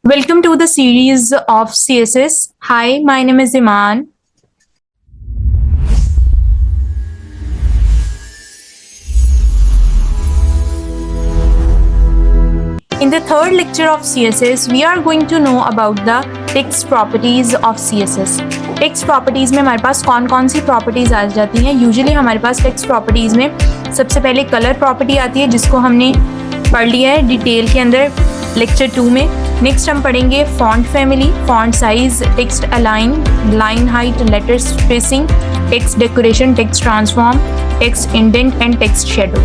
Welcome to the series of CSS. Hi, my name is Iman. In the third lecture of CSS, we are going to know about the text properties of CSS. Text properties में हमारे पास कौन कौन सी properties आ जाती हैं। Usually हमारे पास text properties में सबसे पहले कलर प्रॉपर्टी आती है, जिसको हमने पढ़ लिया है डिटेल के अंदर लेक्चर 2 में। नेक्स्ट हम पढ़ेंगे font family, font size, text align, line height, letter spacing, text decoration, text transform, text indent and text shadow.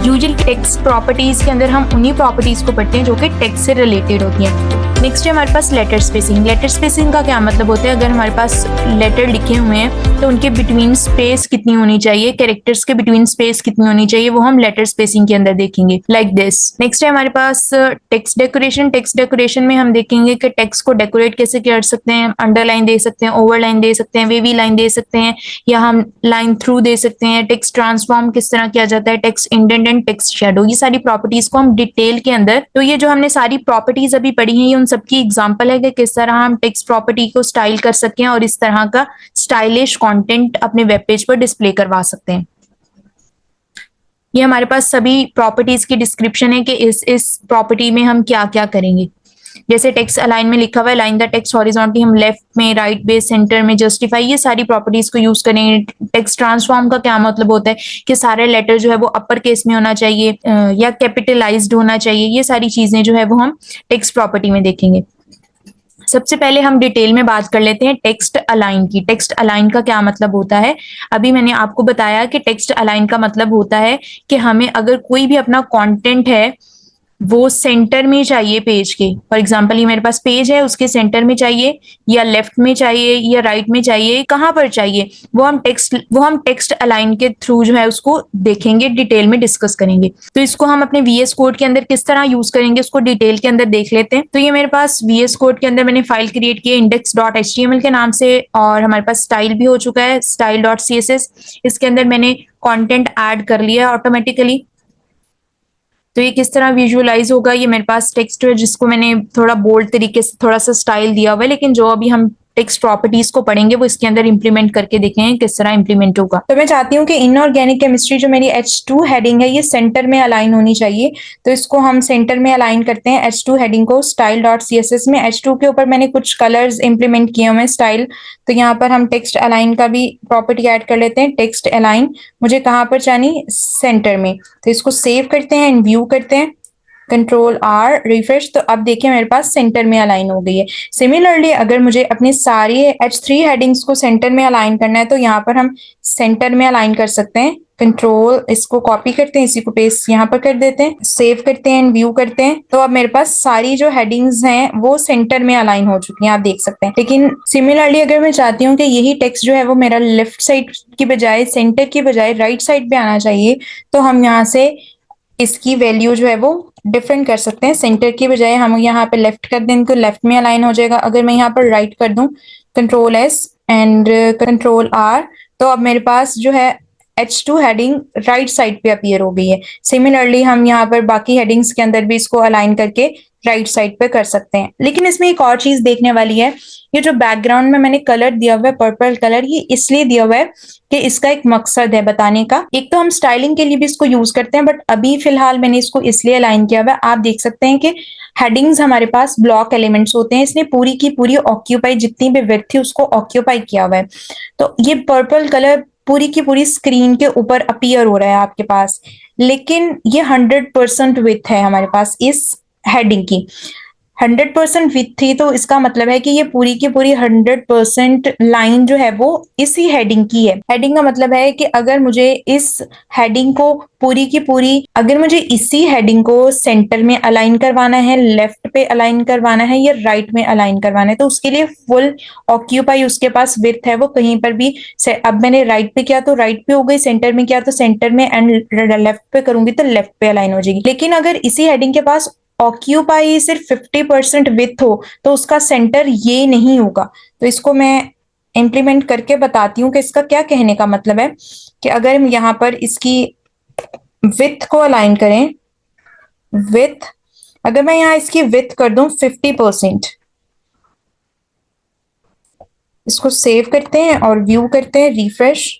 Usually text properties के अंदर हम उन्हीं प्रॉपर्टीज को पढ़ते हैं जो कि टेक्स्ट से रिलेटेड होती हैं। नेक्स्ट है हमारे पास लेटर स्पेसिंग। लेटर स्पेसिंग का क्या मतलब होता है? अगर हमारे पास लेटर लिखे हुए हैं तो उनके बिटवीन स्पेस कितनी होनी चाहिए, कैरेक्टर्स के बिटवीन स्पेस कितनी होनी चाहिए, वो हम लेटर स्पेसिंग के अंदर देखेंगे, लाइक दिस। नेक्स्ट है हमारे पास टेक्स्ट डेकोरेशन। टेक्स्ट डेकोरेशन में हम देखेंगे कि टेक्स्ट को डेकोरेट कैसे कर सकते हैं। अंडरलाइन दे सकते हैं, ओवरलाइन दे सकते हैं, वेवी लाइन दे सकते हैं, या हम लाइन थ्रू दे सकते हैं। टेक्स्ट ट्रांसफॉर्म किस तरह किया जाता है, text indent and text shadow, ये सारी प्रॉपर्टीज को हम डिटेल के अंदर, तो ये जो हमने सारी प्रॉपर्टीज अभी पढ़ी हैं, ये उन सबकी एग्जांपल है कि किस तरह हम टेक्स्ट प्रॉपर्टी को स्टाइल कर सकें और इस तरह का स्टाइलिश कंटेंट अपने वेब पेज पर डिस्प्ले करवा सकते हैं। ये हमारे पास सभी प्रॉपर्टीज की डिस्क्रिप्शन है कि इस प्रॉपर्टी में हम क्या क्या करेंगे। जैसे टेक्स्ट अलाइन में लिखा हुआ है, लाइन द टेक्स्ट हॉरिजॉन्टली, हम लेफ्ट में, राइट में, सेंटर में, जस्टिफाई, ये सारी प्रॉपर्टीज को यूज करेंगे। टेक्स्ट ट्रांसफॉर्म का क्या मतलब होता है कि सारे लेटर जो है वो अपर केस में होना चाहिए या कैपिटलाइज्ड होना चाहिए। ये सारी चीजें जो है वो हम टेक्स्ट प्रॉपर्टी में देखेंगे। सबसे पहले हम डिटेल में बात कर लेते हैं टेक्स्ट अलाइन की। टेक्स्ट अलाइन का क्या मतलब होता है? अभी मैंने आपको बताया कि टेक्स्ट अलाइन का मतलब होता है कि हमें अगर कोई भी अपना कंटेंट है वो सेंटर में चाहिए पेज के। फॉर एग्जांपल ये मेरे पास पेज है, उसके सेंटर में चाहिए या लेफ्ट में चाहिए या राइट में चाहिए, कहाँ पर चाहिए, वो हम टेक्स्ट अलाइन के थ्रू जो है उसको देखेंगे, डिटेल में डिस्कस करेंगे। तो इसको हम अपने VS कोड के अंदर किस तरह यूज करेंगे उसको डिटेल के अंदर देख लेते हैं। तो ये मेरे पास VS कोड के अंदर मैंने फाइल क्रिएट की है index.html के नाम से, और हमारे पास स्टाइल भी हो चुका है style.css। इसके अंदर मैंने कॉन्टेंट ऐड कर लिया ऑटोमेटिकली। तो ये किस तरह विजुअलाइज होगा, ये मेरे पास टेक्स्ट है जिसको मैंने थोड़ा बोल्ड तरीके से थोड़ा सा स्टाइल दिया हुआ है, लेकिन जो अभी हम टेक्स्ट प्रॉपर्टीज को पढ़ेंगे वो इसके अंदर इंप्लीमेंट करके देखेंगे किस तरह इंप्लीमेंट होगा। तो मैं चाहती हूँ कि इनऑर्गेनिक केमिस्ट्री जो मेरी H2 हेडिंग है ये सेंटर में अलाइन होनी चाहिए। तो इसको हम सेंटर में अलाइन करते हैं H2 हेडिंग को style.css में। H2 के ऊपर मैंने कुछ कलर्स इंप्लीमेंट किए हुए हैं स्टाइल। तो यहाँ पर हम टेक्स्ट अलाइन का भी प्रॉपर्टी ऐड कर लेते हैं। टेक्स्ट अलाइन मुझे कहाँ पर चाहिए? सेंटर में। तो इसको सेव करते हैं एंड व्यू करते हैं, Ctrl+R रिफ्रेश। तो अब देखिए मेरे पास सेंटर में अलाइन हो गई है। सिमिलरली अगर मुझे अपने सारे H3 हेडिंग्स को सेंटर में अलाइन करना है तो यहाँ पर हम सेंटर में अलाइन कर सकते हैं। कंट्रोल इसको कॉपी करते हैं, इसी को पेस्ट यहाँ पर कर देते हैं, सेव करते हैं एंड व्यू करते हैं। तो अब मेरे पास सारी जो हेडिंग्स हैं वो सेंटर में अलाइन हो चुकी हैं, आप देख सकते हैं। लेकिन सिमिलरली अगर मैं चाहती हूँ कि यही टेक्स्ट जो है वो मेरा लेफ्ट साइड की बजाय, सेंटर की बजाय राइट साइड पे आना चाहिए, तो हम यहाँ से इसकी वैल्यू जो है वो डिफरेंट कर सकते हैं। सेंटर की बजाय हम यहाँ पे लेफ्ट कर दें तो लेफ्ट में अलाइन हो जाएगा। अगर मैं यहाँ पर राइट कर दूं Ctrl+S एंड Ctrl+R, तो अब मेरे पास जो है H2 हेडिंग राइट साइड पे अपीयर हो गई है। सिमिलरली हम यहाँ पर बाकी हेडिंग्स के अंदर भी इसको अलाइन करके राइट साइड पे कर सकते हैं। लेकिन इसमें एक और चीज देखने वाली है, ये जो बैकग्राउंड में मैंने कलर दिया हुआ है पर्पल कलर, ये इसलिए दिया हुआ है कि इसका एक मकसद है बताने का। एक तो हम स्टाइलिंग के लिए भी इसको यूज करते हैं, बट अभी फिलहाल मैंने इसको इसलिए अलाइन किया हुआ है। आप देख सकते हैं कि हेडिंग्स हमारे पास ब्लॉक एलिमेंट्स होते हैं, इसने पूरी की पूरी ऑक्यूपाई, जितनी भी विड्थ थी उसको ऑक्यूपाई किया हुआ है। तो ये पर्पल कलर पूरी की पूरी स्क्रीन के ऊपर अपीयर हो रहा है आपके पास, लेकिन ये 100% विड्थ है हमारे पास इस हेडिंग की। 100% विथ थी, तो इसका मतलब है कि ये पूरी की पूरी 100% लाइन जो है वो इसी हेडिंग की है। हेडिंग का मतलब है कि अगर मुझे इस हेडिंग को पूरी की पूरी, अगर मुझे इसी हेडिंग को सेंटर में अलाइन करवाना है, लेफ्ट पे अलाइन करवाना है या राइट में अलाइन करवाना है, तो उसके लिए फुल ऑक्यूपाई उसके पास विड्थ है, वो कहीं पर भी। अब मैंने राइट पे किया तो राइट पे हो गई, सेंटर में किया तो सेंटर में, एंड लेफ्ट पे करूंगी तो लेफ्ट पे अलाइन हो जाएगी। लेकिन अगर इसी हेडिंग के पास ऑक्यूपाई सिर्फ 50% विथ हो तो उसका सेंटर ये नहीं होगा। तो इसको मैं इंप्लीमेंट करके बताती हूँ कि इसका क्या कहने का मतलब है। कि अगर हम यहाँ पर इसकी विथ को अलाइन करें, विथ अगर मैं यहाँ इसकी विड्थ कर दूं 50%, इसको सेव करते हैं और व्यू करते हैं, रिफ्रेश।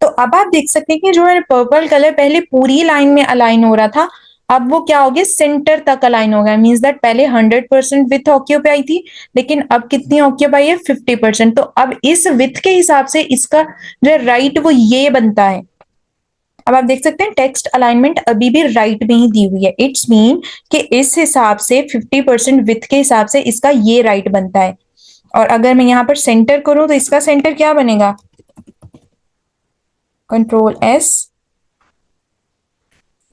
तो अब आप देख सकते हैं कि जो है पर्पल कलर पहले पूरी लाइन में अलाइन हो रहा था, अब वो क्या हो गया, सेंटर तक अलाइन हो गया। मींस दैट पहले 100% विथ ऑक्यूपाई थी, लेकिन अब कितनी ऑक्यूपाई है, 50%। तो अब इस विथ के हिसाब से इसका जो राइट वो ये बनता है। अब आप देख सकते हैं टेक्स्ट अलाइनमेंट अभी भी राइट में ही दी हुई है। इट्स मीन कि इस हिसाब से 50% विथ के हिसाब से इसका ये राइट बनता है। और अगर मैं यहाँ पर सेंटर करूं तो इसका सेंटर क्या बनेगा, कंट्रोल एस,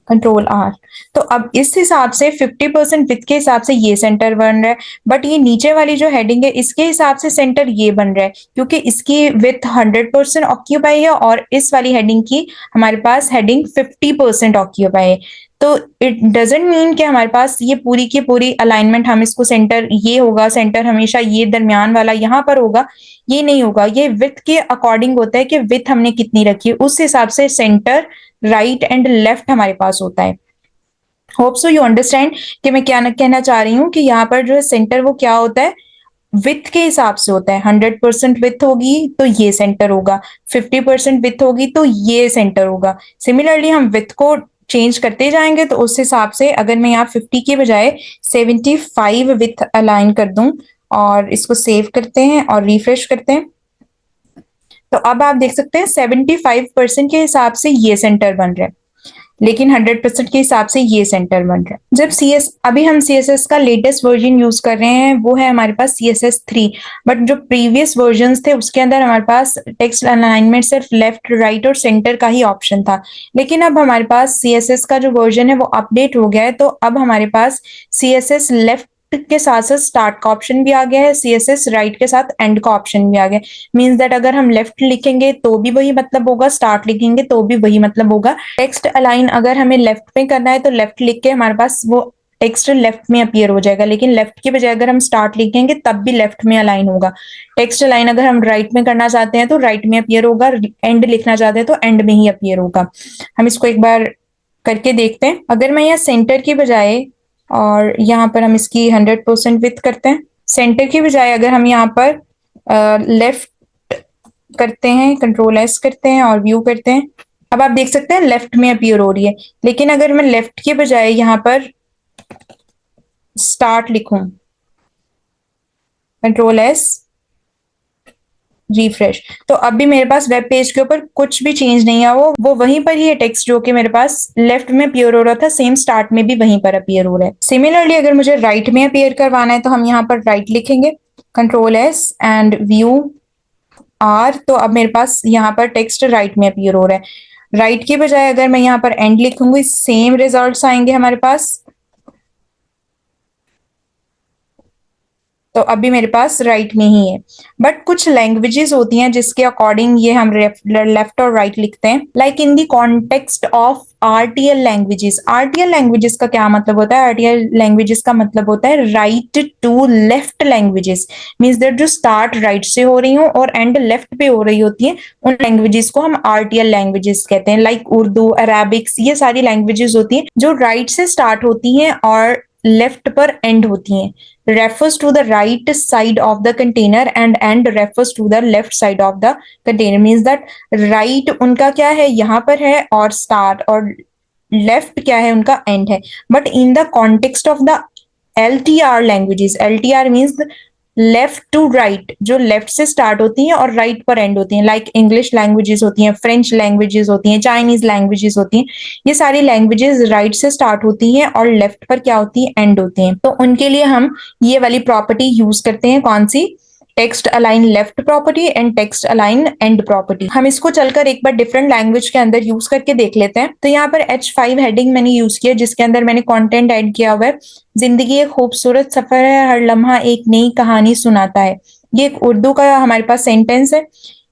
कंट्रोल आर। तो अब इस हिसाब से 50% विथ के हिसाब से ये सेंटर बन रहा है, बट ये नीचे वाली जो हेडिंग है इसके हिसाब से सेंटर ये बन रहा है, क्योंकि इसकी विथ 100% ऑक्यूपाई है और इस वाली हेडिंग की हमारे पास हेडिंग 50% ऑक्यूपाई है। तो इट डजेंट मीन कि हमारे पास ये पूरी की पूरी अलाइनमेंट हम इसको सेंटर ये होगा, सेंटर हमेशा ये दरमियान वाला यहाँ पर होगा, ये नहीं होगा। ये विथ के अकॉर्डिंग होता है कि विथ हमने कितनी रखी है, उस हिसाब से सेंटर राइट एंड लेफ्ट हमारे पास होता है। होप सो यू अंडरस्टैंड कि मैं क्या कहना चाह रही हूँ, कि यहाँ पर जो है सेंटर वो क्या होता है, विथ के हिसाब से होता है। 100% विथ होगी तो ये सेंटर होगा, 50% विथ होगी तो ये सेंटर होगा। सिमिलरली हम विथ को चेंज करते जाएंगे, तो उस हिसाब से अगर मैं यहाँ 50 के बजाय 75 विथ अलाइन कर दूं और इसको सेव करते हैं और रिफ्रेश करते हैं, तो अब आप देख सकते हैं 75% के हिसाब से ये सेंटर बन रहा है, लेकिन 100% के हिसाब से ये सेंटर बन रहा है। जब अभी हम CSS का लेटेस्ट वर्जन यूज कर रहे हैं, वो है हमारे पास CSS 3, बट जो प्रीवियस वर्जन थे उसके अंदर हमारे पास टेक्स्ट अलाइनमेंट सिर्फ लेफ्ट, राइट और सेंटर का ही ऑप्शन था। लेकिन अब हमारे पास CSS का जो वर्जन है वो अपडेट हो गया है, तो अब हमारे पास CSS लेफ्ट के साथ साथ स्टार्ट का ऑप्शन भी आ गया है, CSS राइट के साथ एंड का ऑप्शन भी आ गया है। मीन्स दैट अगर हम लेफ्ट लिखेंगे तो भी वही मतलब होगा, स्टार्ट लिखेंगे तो भी वही मतलब होगा। टेक्स्ट अलाइन अगर हमें लेफ्ट में करना है तो लेफ्ट लिख के हमारे पास वो टेक्स्ट लेफ्ट में अपीयर हो जाएगा, लेकिन लेफ्ट के बजाय अगर हम स्टार्ट लिखेंगे तब भी लेफ्ट में अलाइन होगा। टेक्स्ट अलाइन अगर हम राइट में करना चाहते हैं तो राइट में अपीयर होगा, एंड लिखना चाहते हैं तो एंड में ही अपीयर होगा। हम इसको एक बार करके देखते हैं। अगर मैं यहाँ सेंटर की बजाय, और यहाँ पर हम इसकी 100% विथ करते हैं, सेंटर की बजाय अगर हम यहाँ पर लेफ्ट करते हैं, कंट्रोल एस करते हैं और व्यू करते हैं, अब आप देख सकते हैं लेफ्ट में अपीयर हो रही है। लेकिन अगर मैं लेफ्ट के बजाय यहाँ पर स्टार्ट लिखूं, कंट्रोल एस, रिफ्रेश, तो अब भी मेरे पास वेब पेज के ऊपर कुछ भी चेंज नहीं है। वो वहीं पर ही है टेक्स्ट जो कि मेरे पास लेफ्ट में अपीयर हो रहा था, सेम स्टार्ट में भी वहीं पर अपीयर हो रहा है। सिमिलरली अगर मुझे राइट में अपीयर करवाना है तो हम यहाँ पर राइट लिखेंगे, control s and view r, तो अब मेरे पास यहाँ पर टेक्स्ट राइट में अपीयर हो रहा है। राइट की बजाय अगर मैं यहाँ पर एंड लिखूंगी, सेम रिजल्ट्स आएंगे हमारे पास। तो अभी मेरे पास राइट में ही है। बट कुछ लैंग्वेजेस होती हैं जिसके अकॉर्डिंग ये हम लेफ्ट और राइट लिखते हैं, like in the context of RTL languages. RTL languages का क्या मतलब होता है, RTL लैंग्वेजेस का मतलब होता है right to left languages. Means that जो स्टार्ट राइट से हो रही हो और एंड लेफ्ट पे हो रही होती है, उन लैंग्वेजेस को हम RTL लैंग्वेजेस कहते हैं। लाइक उर्दू, अरेबिक्स, ये सारी लैंग्वेजेस होती हैं जो राइट से स्टार्ट होती हैं और लेफ्ट पर एंड होती हैं। refers to the right side of the container and end refers to the left side of the container, means that right उनका क्या है यहाँ पर है और start, और left क्या है उनका end है। but in the context of the LTR languages, LTR means left to right, जो लेफ्ट से स्टार्ट होती हैं और राइट पर एंड होती हैं, लाइक इंग्लिश लैंग्वेजेस होती हैं, फ्रेंच लैंग्वेजेस होती हैं, चाइनीज लैंग्वेजेस होती हैं। ये सारी लैंग्वेजेस राइट से स्टार्ट होती हैं और लेफ्ट पर क्या होती है, एंड होती हैं। तो उनके लिए हम ये वाली प्रॉपर्टी यूज करते हैं, कौन सी, text align left property and text align end property. हम इसको चलकर एक बार डिफरेंट लैंग्वेज के अंदर यूज करके देख लेते हैं। तो यहाँ पर H5 हेडिंग मैंने यूज किया, जिसके अंदर मैंने कंटेंट ऐड किया हुआ है, जिंदगी एक खूबसूरत सफर है, हर लम्हा एक नई कहानी सुनाता है। ये एक उर्दू का हमारे पास सेंटेंस है।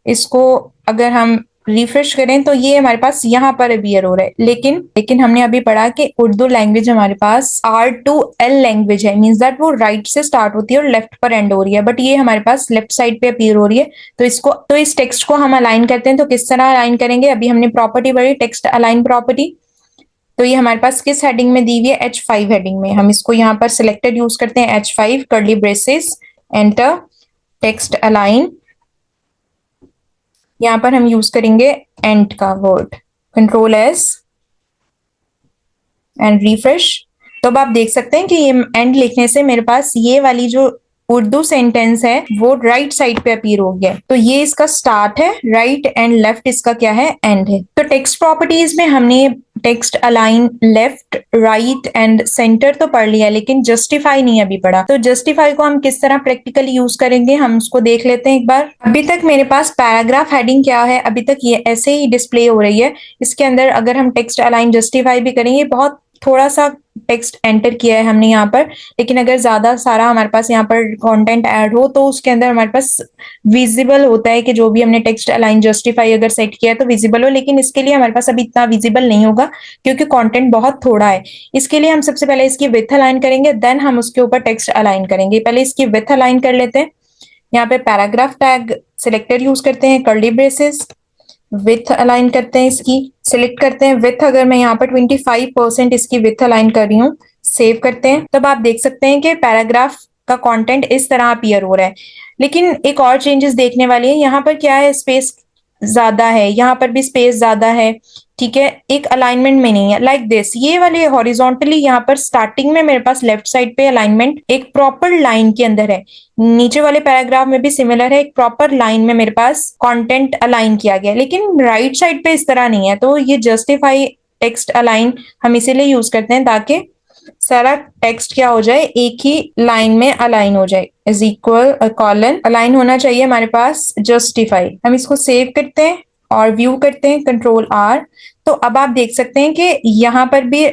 इसको अगर हम रिफ्रेश करें तो ये हमारे पास यहाँ पर अपीयर हो रहा है। लेकिन हमने अभी पढ़ा कि उर्दू लैंग्वेज हमारे पास R2L लैंग्वेज है, मींस दैट वो राइट से स्टार्ट होती है और लेफ्ट पर एंड हो रही है, बट ये हमारे पास लेफ्ट साइड पे अपीयर हो रही है। तो इस टेक्स्ट को हम अलाइन करते हैं, तो किस तरह अलाइन करेंगे, अभी हमने प्रॉपर्टी पढ़ी टेक्स्ट अलाइन प्रॉपर्टी। तो ये हमारे पास किस हेडिंग में दी हुई है, H5 हेडिंग में। हम इसको यहाँ पर सिलेक्टेड यूज करते हैं, H5 curly braces, enter, text align. यहाँ पर हम यूज करेंगे एंड का word, control s and refresh. तो अब आप देख सकते हैं कि ये एंड लिखने से मेरे पास ये वाली जो उर्दू सेंटेंस है वो राइट साइड पे अपीयर हो गया। तो ये इसका स्टार्ट है, राइट एंड लेफ्ट इसका क्या है, एंड है। तो टेक्स्ट प्रॉपर्टीज में हमने text align, left, right and centre तो पढ़ लिया, लेकिन जस्टिफाई नहीं अभी पढ़ा। तो जस्टिफाई को हम किस तरह प्रैक्टिकली यूज करेंगे, हम उसको देख लेते हैं एक बार। अभी तक मेरे पास पैराग्राफ हेडिंग क्या है, अभी तक ये ऐसे ही डिस्प्ले हो रही है। इसके अंदर अगर हम टेक्स्ट अलाइन जस्टिफाई भी करेंगे, बहुत थोड़ा सा टेक्स्ट एंटर किया है हमने यहाँ पर, लेकिन अगर ज्यादा सारा हमारे पास यहाँ पर कंटेंट ऐड हो तो उसके अंदर हमारे पास विजिबल होता है कि जो भी हमने टेक्स्ट अलाइन जस्टिफाई अगर सेट किया है तो विजिबल हो। लेकिन इसके लिए हमारे पास अभी इतना विजिबल नहीं होगा क्योंकि कंटेंट बहुत थोड़ा है। इसके लिए हम सबसे पहले इसकी विड्थ अलाइन करेंगे, देन हम उसके ऊपर टेक्स्ट अलाइन करेंगे। पहले इसकी विड्थ अलाइन कर लेते हैं। यहाँ पे पैराग्राफ टैग सिलेक्टेड यूज करते हैं, कर्ली ब्रेसेस, विथ अलाइन करते हैं, इसकी सिलेक्ट करते हैं विथ। अगर मैं यहाँ पर 25% इसकी विथ अलाइन कर रही हूँ, सेव करते हैं। तब आप देख सकते हैं कि पैराग्राफ का कंटेंट इस तरह अपीयर हो रहा है। लेकिन एक और चेंजेस देखने वाली है, यहाँ पर क्या है, स्पेस ज्यादा है, यहाँ पर भी स्पेस ज्यादा है, ठीक है, एक अलाइनमेंट में नहीं है लाइक दिस। ये वाले हॉरिजॉन्टली यहाँ पर स्टार्टिंग में मेरे पास लेफ्ट साइड पे अलाइनमेंट एक प्रॉपर लाइन के अंदर है, नीचे वाले पैराग्राफ में भी सिमिलर है, एक प्रॉपर लाइन में मेरे पास कंटेंट अलाइन किया गया, लेकिन राइट साइड पे इस तरह नहीं है। तो ये जस्टिफाई टेक्स्ट अलाइन हम इसीलिए यूज करते हैं ताकि सारा टेक्स्ट क्या हो जाए, एक ही लाइन में अलाइन हो जाए, इज इक्वल कॉलन अलाइन होना चाहिए हमारे पास जस्टिफाई। हम इसको सेव करते हैं और व्यू करते हैं, कंट्रोल आर। तो अब आप देख सकते हैं कि यहाँ पर भी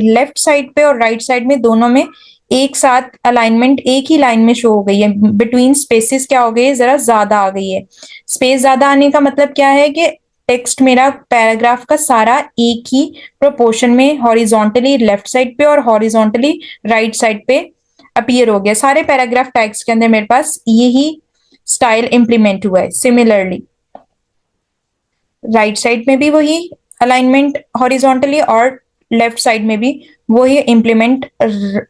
लेफ्ट साइड पे और राइट साइड में दोनों में एक साथ अलाइनमेंट एक ही लाइन में शो हो गई है। बिटवीन स्पेसेस क्या हो गई है, जरा ज्यादा आ गई है। स्पेस ज्यादा आने का मतलब क्या है कि टेक्स्ट मेरा पैराग्राफ का सारा एक ही प्रोपोर्शन में हॉरिजॉन्टली लेफ्ट साइड पे और हॉरिजॉन्टली राइट साइड पे अपीयर हो गया। सारे पैराग्राफ टैग्स के अंदर मेरे पास यही स्टाइल इंप्लीमेंट हुआ है। सिमिलरली राइट साइड में भी वही अलाइनमेंट हॉरिजॉन्टली और लेफ्ट साइड में भी वही इंप्लीमेंट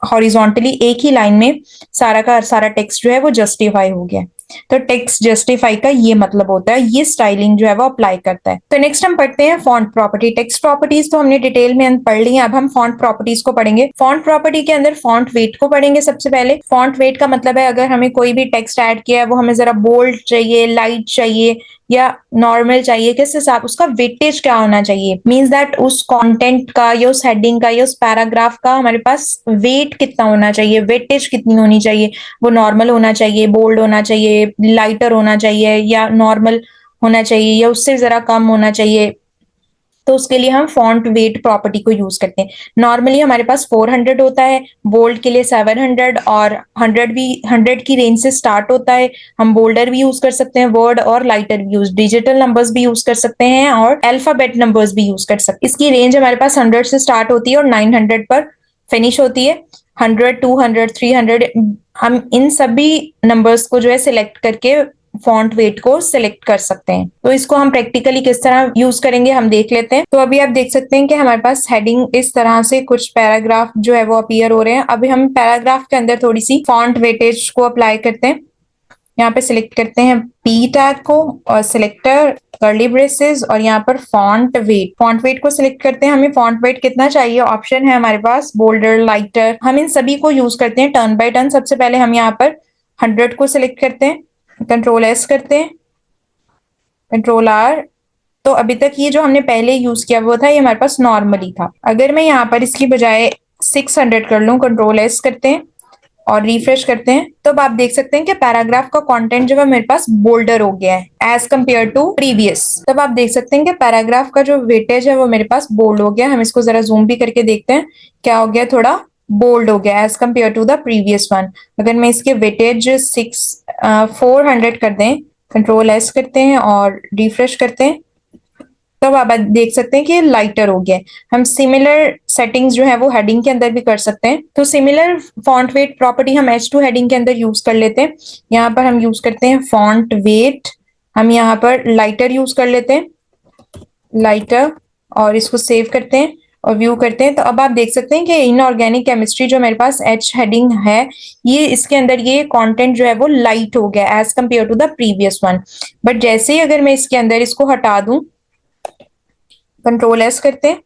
हॉरिजॉन्टली, एक ही लाइन में सारा का सारा टेक्स्ट जो है वो जस्टिफाई हो गया। तो टेक्स्ट जस्टिफाई का ये मतलब होता है, ये स्टाइलिंग जो है वो अप्लाई करता है। तो नेक्स्ट हम पढ़ते हैं फॉन्ट प्रॉपर्टी। टेक्स्ट प्रॉपर्टीज तो हमने डिटेल में पढ़ ली है, अब हम फॉन्ट प्रॉपर्टीज को पढ़ेंगे। फॉन्ट प्रॉपर्टी के अंदर फॉन्ट वेट को पढ़ेंगे सबसे पहले। फॉन्ट वेट का मतलब है अगर हमें कोई भी टेक्स्ट ऐड किया है वो हमें जरा बोल्ड चाहिए, लाइट चाहिए या नॉर्मल चाहिए, किस हिसाब उसका वेटेज क्या होना चाहिए, मीन्स दैट उस कंटेंट का या उस हेडिंग का या उस पैराग्राफ का हमारे पास वेट कितना होना चाहिए, वेटेज कितनी होनी चाहिए। वो नॉर्मल होना चाहिए, बोल्ड होना चाहिए, लाइटर होना चाहिए या नॉर्मल होना चाहिए या उससे जरा कम होना चाहिए। तो उसके लिए हम फॉन्ट वेट प्रॉपर्टी को यूज करते हैं। नॉर्मली हमारे पास 400 होता है, बोल्ड के लिए 700 और 100 की रेंज से स्टार्ट होता है। हम बोल्डर भी यूज कर सकते हैं वर्ड और लाइटर भी यूज, डिजिटल नंबर्स भी यूज कर सकते हैं और अल्फाबेट नंबर्स भी यूज कर सकते हैं। इसकी रेंज हमारे पास 100 से स्टार्ट होती है और 900 पर फिनिश होती है। 100, 200, 300, हम इन सभी नंबर्स को जो है सिलेक्ट करके फॉन्ट वेट को सिलेक्ट कर सकते हैं। तो इसको हम प्रैक्टिकली किस तरह यूज करेंगे हम देख लेते हैं। तो अभी आप देख सकते हैं कि हमारे पास हेडिंग इस तरह से कुछ पैराग्राफ जो है वो अपीयर हो रहे हैं। अभी हम पैराग्राफ के अंदर थोड़ी सी फॉन्ट वेटेज को अप्लाई करते हैं। यहाँ पे सिलेक्ट करते हैं पी टैग को और सिलेक्टर कर्ली ब्रेसेस और यहाँ पर फॉन्ट वेट को सिलेक्ट करते हैं। हमें फॉन्ट वेट कितना चाहिए, ऑप्शन है हमारे पास बोल्डर, लाइटर, हम इन सभी को यूज करते हैं टर्न बाय टर्न। सबसे पहले हम यहाँ पर 100 को सिलेक्ट करते हैं, कंट्रोल एस करते हैं, कंट्रोल आर। तो अभी तक ये जो हमने पहले यूज किया वो था, ये हमारे पास नॉर्मली था। अगर मैं यहाँ पर इसकी बजाय 600 कर लूं, कंट्रोल एस करते हैं और रिफ्रेश करते हैं, तो अब आप देख सकते हैं कि पैराग्राफ का कंटेंट जो है मेरे पास बोल्डर हो गया है एज कंपेयर टू प्रीवियस। तब आप देख सकते हैं कि पैराग्राफ का जो वेटेज है वो मेरे पास बोल्ड हो गया। हम इसको जरा जूम भी करके देखते हैं, क्या हो गया, थोड़ा बोल्ड हो गया as compare to the previous one. अगर मैं इसके वेटेज 400 कर दें, कंट्रोल एस करते हैं और रिफ्रेश करते हैं, तब आप देख सकते हैं कि लाइटर हो गया। हम सिमिलर सेटिंग्स जो है वो हेडिंग के अंदर भी कर सकते हैं। तो सिमिलर फॉन्ट वेट प्रॉपर्टी हम H2 हेडिंग के अंदर यूज कर लेते हैं। यहाँ पर हम यूज करते हैं फॉन्ट वेट, हम यहाँ पर लाइटर यूज कर लेते हैं, लाइटर, और इसको सेव करते हैं और व्यू करते हैं तो अब आप देख सकते हैं कि इनऑर्गेनिक केमिस्ट्री जो मेरे पास एच हेडिंग है, ये इसके अंदर ये कंटेंट जो है वो लाइट हो गया as compare to the previous one. But जैसे ही अगर मैं इसके अंदर इसको हटा दूं, कंट्रोल एस करते हैं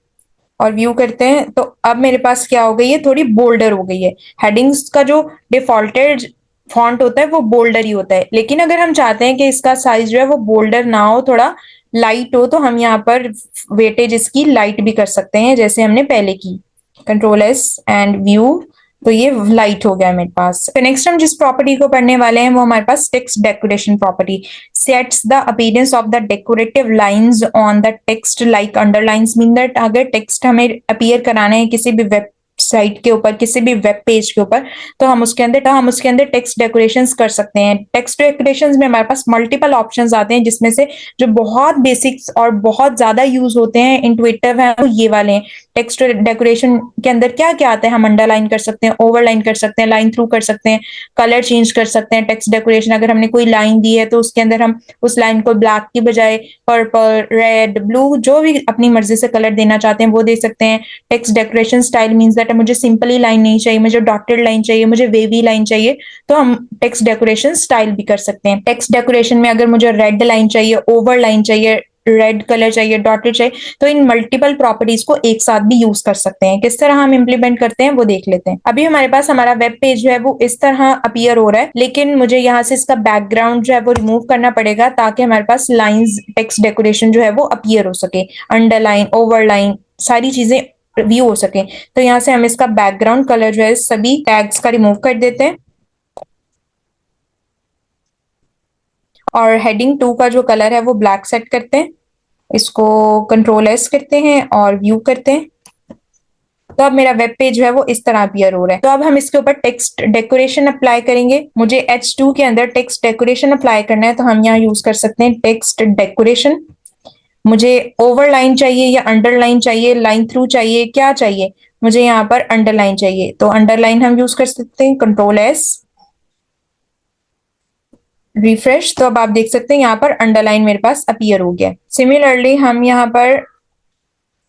और व्यू करते हैं, तो अब मेरे पास क्या हो गई है, थोड़ी बोल्डर हो गई है। हेडिंग्स का जो डिफॉल्टेड फॉन्ट होता है वो बोल्डर ही होता है, लेकिन अगर हम चाहते हैं कि इसका साइज जो है वो बोल्डर ना हो, थोड़ा लाइट हो, तो हम यहाँ पर वेटेज इसकी लाइट भी कर सकते हैं जैसे हमने पहले की। कंट्रोल एस एंड व्यू, तो ये लाइट हो गया मेरे पास। तो नेक्स्ट हम जिस प्रॉपर्टी को पढ़ने वाले हैं वो हमारे पास text decoration property. Sets the appearance of the decorative lines on the text like underlines, mean that अगर टेक्स्ट हमें अपीयर कराना है किसी भी वेबसाइट के ऊपर, किसी भी वेब पेज के ऊपर, तो हम उसके अंदर टेक्स्ट डेकोरेशंस कर सकते हैं। टेक्स्ट डेकोरेशंस में हमारे पास मल्टीपल ऑप्शंस आते हैं, जिसमें से जो बहुत बेसिक्स और बहुत ज्यादा यूज होते हैं, इंट्यूटिव है, वो ये वाले हैं। टेक्स्ट डेकोरेशन के अंदर क्या क्या आता है, हम अंडरलाइन कर सकते हैं, ओवरलाइन कर सकते हैं, लाइन थ्रू कर सकते हैं, कलर चेंज कर सकते हैं। टेक्स्ट डेकोरेशन अगर हमने कोई लाइन दी है तो उसके अंदर हम उस लाइन को ब्लैक की बजाय पर्पल, रेड, ब्लू, जो भी अपनी मर्जी से कलर देना चाहते हैं वो दे सकते हैं। Text decoration style means that मुझे सिंपली लाइन नहीं चाहिए, मुझे डॉटेड लाइन चाहिए, मुझे वेवी लाइन चाहिए, तो हम टेक्स्ट डेकोरेशन स्टाइल भी कर सकते हैं। टेक्स्ट डेकोरेशन में अगर मुझे रेड लाइन चाहिए, ओवर लाइन चाहिए, रेड कलर चाहिए, डॉटेड चाहिए, तो इन मल्टीपल प्रॉपर्टीज को एक साथ भी यूज कर सकते हैं। किस तरह हम इंप्लीमेंट करते हैं वो देख लेते हैं। अभी हमारे पास हमारा वेब पेज जो है वो इस तरह अपीयर हो रहा है, लेकिन मुझे यहाँ से इसका बैकग्राउंड जो है वो रिमूव करना पड़ेगा ताकि हमारे पास लाइंस टेक्स्ट डेकोरेशन जो है वो अपीयर हो सके, अंडरलाइन, ओवरलाइन, सारी चीजें व्यू हो सके। तो यहाँ से हम इसका बैकग्राउंड कलर जो है सभी टैग्स का रिमूव कर देते हैं, और हेडिंग 2 का जो कलर है वो ब्लैक सेट करते हैं। इसको कंट्रोल एस करते हैं और व्यू करते हैं, तो अब मेरा वेब पेज जो है वो इस तरह अपीयर हो रहा है। तो अब हम इसके ऊपर टेक्स्ट डेकोरेशन अप्लाई करेंगे। मुझे H2 के अंदर टेक्स्ट डेकोरेशन अप्लाई करना है, तो हम यहाँ यूज कर सकते हैं टेक्स्ट डेकोरेशन। मुझे ओवरलाइन चाहिए या अंडरलाइन चाहिए, लाइन थ्रू चाहिए, क्या चाहिए, मुझे यहाँ पर अंडरलाइन चाहिए, तो अंडरलाइन हम यूज कर सकते हैं। कंट्रोल एस, रिफ्रेश, तो अब आप देख सकते हैं यहाँ पर अंडरलाइन मेरे पास अपीयर हो गया। सिमिलरली हम यहाँ पर